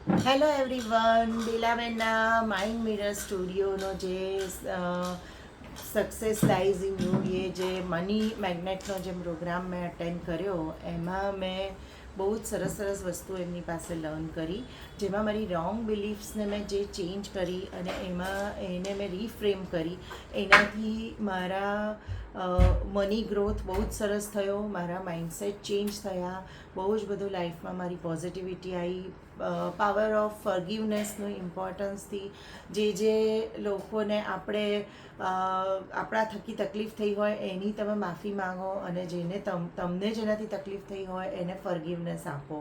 Hello everyone, બેલાબેનના mind mirror સ્ટુડિયોનો જે success lies in you એ જે money મેગ્નેટનો જે પ્રોગ્રામ મેં અટેન્ડ કર્યો એમાં મેં બહુ જ સરસ સરસ વસ્તુ એમની પાસે લર્ન કરી, જેમાં મારી રોંગ બિલીફ્સને મેં જે ચેન્જ કરી અને એને મેં રીફ્રેમ કરી. એનાથી મારા મની ગ્રોથ બહુ જ સરસ થયો, મારા માઇન્ડસેટ ચેન્જ થયા, બહુ જ બધું લાઈફમાં મારી પોઝિટિવિટી આવી. પાવર ઓફ ફર્ગિવનેસનું ઇમ્પોર્ટન્સથી જે લોકોને આપણા થકી તકલીફ થઈ હોય એની તમે માફી માંગો, અને તમને જેનાથી તકલીફ થઈ હોય એને ફર્ગિવનેસ આપો.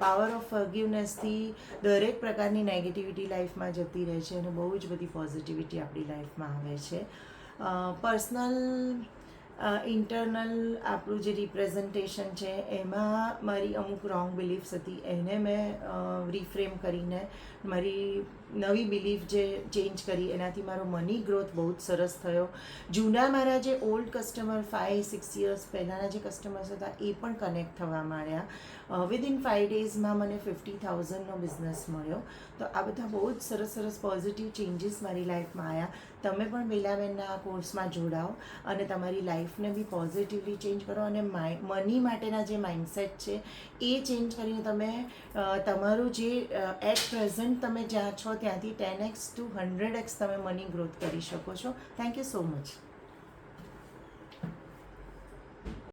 પાવર ઓફ ફર્ગિવનેસથી દરેક પ્રકારની નેગેટિવિટી લાઈફમાં જતી રહે છે અને બહુ જ બધી પોઝિટિવિટી આપણી લાઈફમાં આવે છે. પર્સનલ ઇન્ટરનલ આપણું જે રિપ્રેઝન્ટેશન છે એમાં મારી અમુક રોંગ બિલીફ્સ હતી, એને મેં રીફ્રેમ કરીને મારી નવી બિલીફ જે ચેન્જ કરી, એનાથી મારો મની ગ્રોથ બહુ જ સરસ થયો. જૂના મારા જે ઓલ્ડ કસ્ટમર 5-6 યર્સ પહેલાંના જે કસ્ટમર્સ હતા એ પણ કનેક્ટ થવા માંડ્યા. વિધિન 5 ડેઝમાં મને 50,000નો બિઝનેસ મળ્યો. તો આ બધા બહુ જ સરસ સરસ પોઝિટિવ ચેન્જીસ મારી લાઈફમાં આવ્યા. તમે પણ બેલાબેનના આ કોર્સમાં જોડાઓ અને તમારી લાઈફને બી પોઝિટિવલી ચેન્જ કરો, અને મની માટેના જે માઇન્ડસેટ છે એ ચેન્જ કરીને તમે તમારું જે એટ પ્રેઝન્ટ તમે જ્યાં છો ત્યાંથી 10x to 100x તમે મની ગ્રોથ કરી શકો છો. Thank you so much.